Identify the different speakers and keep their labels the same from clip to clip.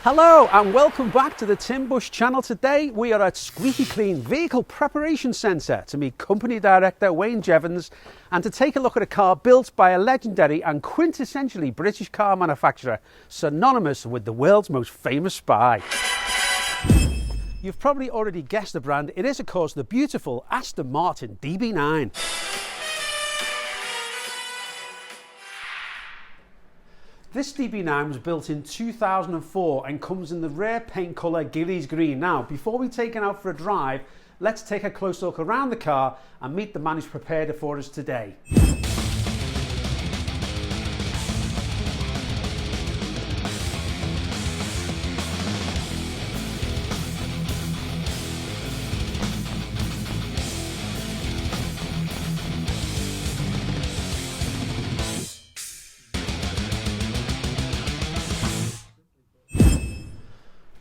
Speaker 1: Hello and welcome back to the Tim Bush channel. Today we are at Squeaky Clean Vehicle Preparation Centre to meet company director Wayne Jevons and to take a look at a car built by a legendary and quintessentially British car manufacturer synonymous with the world's most famous spy. You've probably already guessed the brand. It is of course the beautiful Aston Martin DB9. This DB9 was built in 2004 and comes in the rare paint colour Ghillies Green. Now, before we take it out for a drive, let's take a close look around the car and meet the man who's prepared it for us today.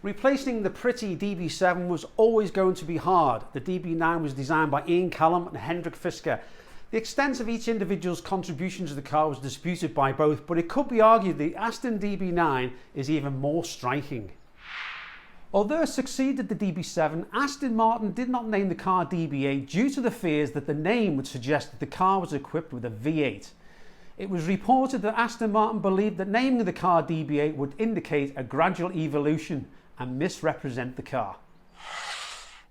Speaker 1: Replacing the pretty DB7 was always going to be hard. The DB9 was designed by Ian Callum and Hendrik Fisker. The extent of each individual's contribution to the car was disputed by both, but it could be argued the Aston DB9 is even more striking. Although it succeeded the DB7, Aston Martin did not name the car DB8 due to the fears that the name would suggest that the car was equipped with a V8. It was reported that Aston Martin believed that naming the car DB8 would indicate a gradual evolution and misrepresent the car.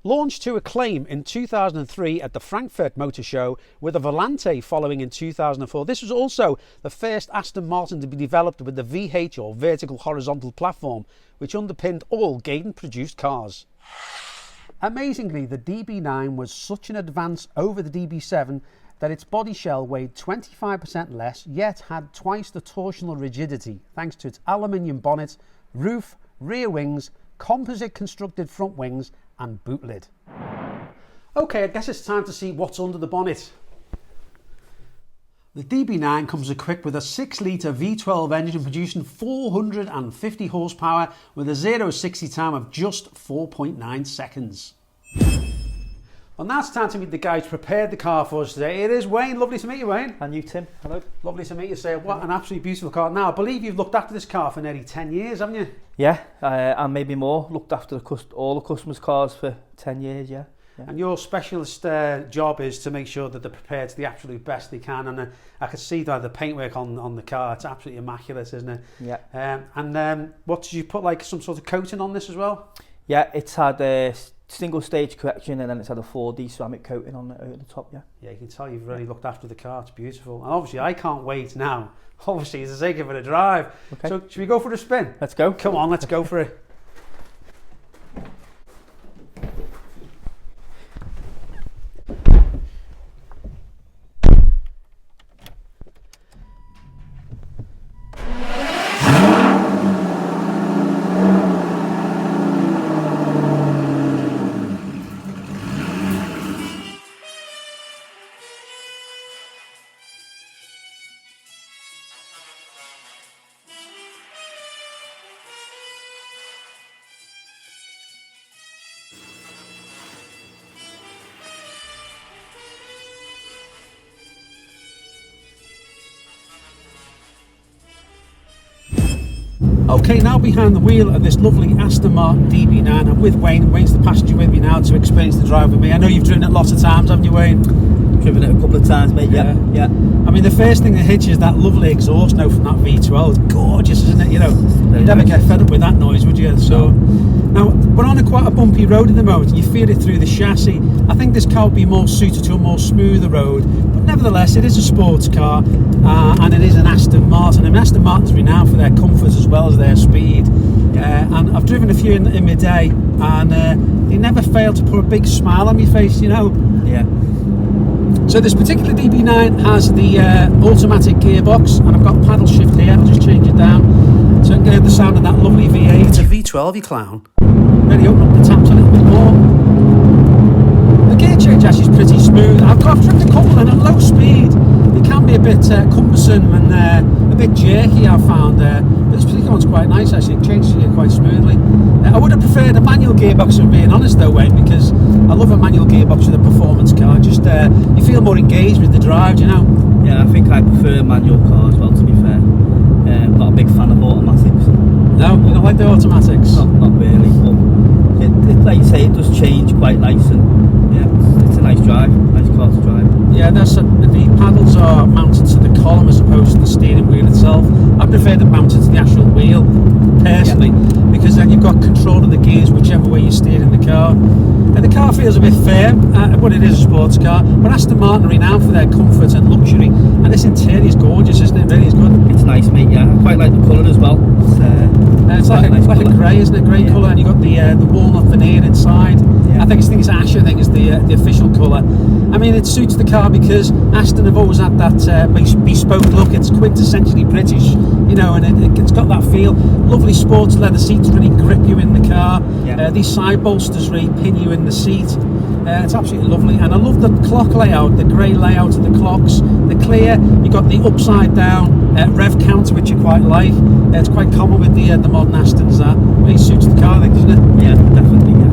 Speaker 1: Launched to acclaim in 2003 at the Frankfurt Motor Show with a Volante following in 2004, this was also the first Aston Martin to be developed with the VH or vertical horizontal platform, which underpinned all Gaydon produced cars. Amazingly, the DB9 was such an advance over the DB7 that its body shell weighed 25% less, yet had twice the torsional rigidity thanks to its aluminium bonnet, roof, rear wings, composite constructed front wings and boot lid. Okay, I guess it's time to see what's under the bonnet. The DB9 comes equipped with a 6-litre V12 engine producing 450 horsepower with a 0-60 time of just 4.9 seconds. Well, now it's time to meet the guy who's prepared the car for us today. It is Wayne. Lovely to meet you, Wayne.
Speaker 2: And you, Tim. Hello.
Speaker 1: Lovely to meet you, sir. What an absolutely beautiful car. Now, I believe you've looked after this car for nearly 10 years, haven't you?
Speaker 2: Yeah, and maybe more. Looked after all the customers' cars for 10 years, yeah.
Speaker 1: And your specialist job is to make sure that they're prepared to the absolute best they can. And I could see that the paintwork on the car, it's absolutely immaculate, isn't it?
Speaker 2: Yeah.
Speaker 1: What did you put, like some sort of coating on this as well?
Speaker 2: Yeah, it's had a single stage correction and then it's had a 4D ceramic coating on it at the top, yeah.
Speaker 1: Yeah, you can tell you've really looked after the car. It's beautiful. And obviously, I can't wait now, obviously, to take it for a drive.
Speaker 2: Okay.
Speaker 1: So, should we go for a spin?
Speaker 2: Let's go.
Speaker 1: Come on, let's go for it. Okay, now behind the wheel of this lovely Aston Martin DB9, I'm with Wayne. Wayne's the passenger with me now to experience the drive with me. I know you've driven it lots of times, haven't you, Wayne?
Speaker 2: Driven it a couple of times, mate, yeah.
Speaker 1: I mean, the first thing that hits you is that lovely exhaust note from that V12. It's gorgeous, isn't it? You know, you'd never get fed up with that noise, would you? So, now, we're on quite a bumpy road at the moment, and you feel it through the chassis. I think this car would be more suited to a more smoother road, but nevertheless, it is a sports car, and it is an Aston Martin. I mean, Aston Martin's renowned for their comfort as well as their speed. And I've driven a few in my day, and they never fail to put a big smile on my face, you know.
Speaker 2: Yeah.
Speaker 1: So this particular DB9 has the automatic gearbox, and I've got paddle shift here. I'll just change it down so I can get the sound of that lovely V8. It's a V12, you clown. Really open up the taps a little bit more. The gear change actually is pretty smooth. I've driven a couple, and at low speed they can be a bit cumbersome and a bit jerky, I've found. But this particular one's quite nice actually. It changes here quite smoothly. I would have preferred a manual gearbox, if I'm being honest though, Wayne, because I love a manual gearbox with a performance car. Just you feel more engaged with the drive, do you know?
Speaker 2: Yeah, I think I prefer manual cars as well, to be fair. Not a big fan of automatics.
Speaker 1: No, you don't like the automatics?
Speaker 2: Not really, but it, like you say, it does change quite nice, and yeah, it's a nice drive, nice car to drive.
Speaker 1: Yeah, the paddles are mounted to the column as opposed to the steering wheel itself. I prefer them mounted to the actual wheel, personally, because then you've got control of the gears whichever way you're steering the car. And the car feels a bit firm, but it is a sports car. But Aston Martin are renowned for their comfort and luxury, and this interior is gorgeous, isn't it? It really is good.
Speaker 2: It's nice, mate, yeah. I quite like the colour as well.
Speaker 1: It's like a grey, isn't it? Grey colour, and you've got the walnut veneer inside.
Speaker 2: Yeah.
Speaker 1: I think it's ash, I think is the official colour. I mean, it suits the car because Aston have always had that bespoke look. It's quintessentially British, you know, and it's got that feel. Lovely sports leather seats really grip you in the car.
Speaker 2: Yeah.
Speaker 1: These side bolsters really pin you in the seat. It's absolutely lovely, and I love the clock layout, the grey layout of the clocks. They're clear. You've got the upside down rev counter, which you quite like. It's quite common with the modern Astons. That really suits the car, I think, doesn't it?
Speaker 2: Yeah, definitely. Yeah.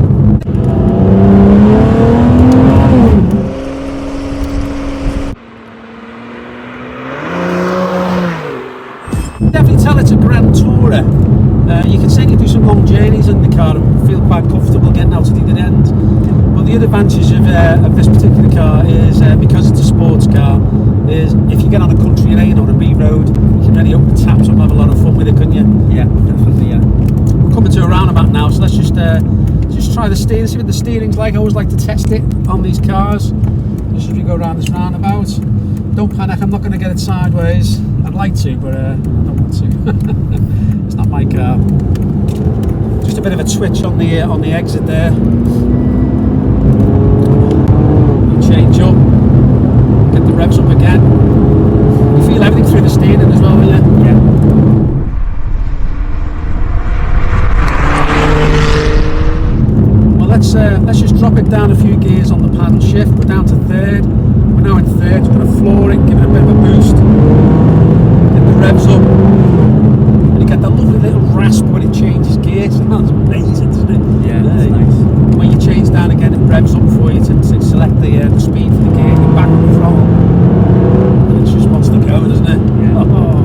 Speaker 1: Definitely tell it's a grand tourer. You can certainly do some long journeys in the car and feel quite comfortable getting out to the other end. But the other advantage of this particular car is, because it's a sports car, is if you get on a country lane or a B road, you can really open the taps up and have a lot of fun with it, couldn't you?
Speaker 2: Yeah, definitely, yeah.
Speaker 1: We're coming to a roundabout now, so let's just try the steering, see what the steering's like. I always like to test it on these cars, just as we go around this roundabout. Don't panic, I'm not going to get it sideways. I'd like to, but I don't want to. It's not my car. Just a bit of a twitch on the exit there. Change up, get the revs up again. You feel everything through the steering as well, don't you?
Speaker 2: Yeah.
Speaker 1: Well, let's just drop it down a few gears on the paddle shift. We're down to third. We're now in third. We're going to floor it, give it a bit of a boost. Get the revs up. And you get that lovely little rasp when it changes gears. It sounds amazing, doesn't it?
Speaker 2: Yeah, that's nice.
Speaker 1: When you change down again, it revs up for you to select the speed for the gear. You're back on the throttle. And it just wants to go, doesn't it?
Speaker 2: Yeah.
Speaker 1: Oh.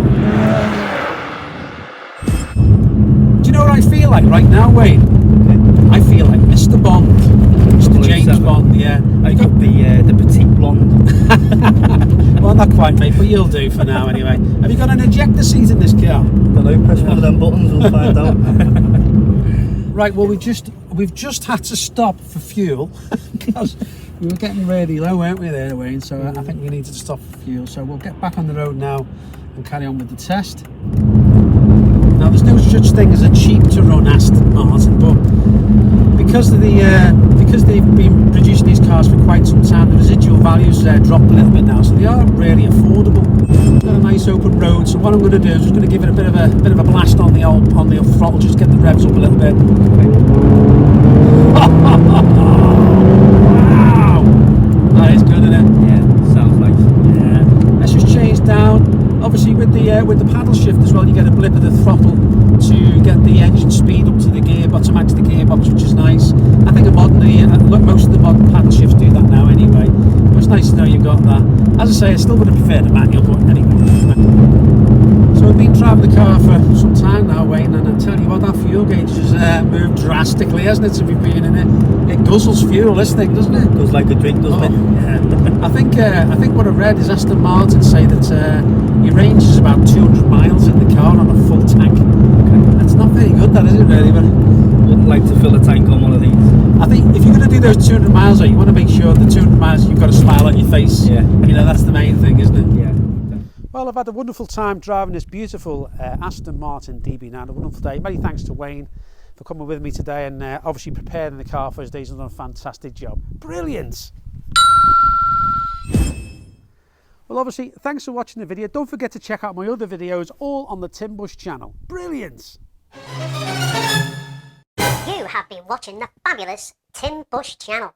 Speaker 1: Do you know what I feel like right now, Wayne? I feel like Mr. Bond, Mr. James Bond. Yeah.
Speaker 2: I got the petite blonde.
Speaker 1: Well, not quite, mate, but you'll do for now anyway. Have you got an ejector seat in this car?
Speaker 2: Don't know, press one of them buttons, we'll find out.
Speaker 1: Right, well, we've just had to stop for fuel because we were getting really low, weren't we there, Wayne? So I think we needed to stop for fuel. So we'll get back on the road now and carry on with the test. Now, there's no such thing as a cheap to run Aston Martin, but because they've been producing these cars for quite some time, the residual values dropped a little bit now, so they are really affordable. Got a nice open road, so what I'm going to do is just going to give it a bit of a blast on the throttle, just get the revs up a little bit. Wow, that is good, isn't it?
Speaker 2: Yeah, sounds nice.
Speaker 1: Yeah. Let's just change down. Obviously, with the paddle shift as well, you get a blip of the throttle to get the engine speed up to the gearbox, to match the gearbox, which is nice. I think most of the modern paddle shifts do that now anyway. But it's nice to know you've got that. As I say, I still would have preferred a manual, but anyway. So we've been driving the car for some time now, Wayne, and I tell you what, that fuel gauge has moved drastically, hasn't it, since we've been in it? It guzzles fuel, this thing, doesn't it?
Speaker 2: Goes like a drink, doesn't it?
Speaker 1: Yeah. I think what I read is Aston Martin say that your range is about 200 miles in the car on a full tank. That's not very good, that is it, really? But
Speaker 2: wouldn't like to fill a tank on one of these.
Speaker 1: I think if you're going to do those 200 miles, though, you want to make sure the 200 miles you've got a smile on your face.
Speaker 2: Yeah.
Speaker 1: You know, that's the main thing, isn't it?
Speaker 2: Yeah.
Speaker 1: Well, I've had a wonderful time driving this beautiful Aston Martin DB9. A wonderful day. Many thanks to Wayne for coming with me today and obviously preparing the car for his days and done a fantastic job. Brilliant! Well, obviously, thanks for watching the video. Don't forget to check out my other videos, all on the Tim Bush channel. Brilliant!
Speaker 3: You have been watching the fabulous Tim Bush channel.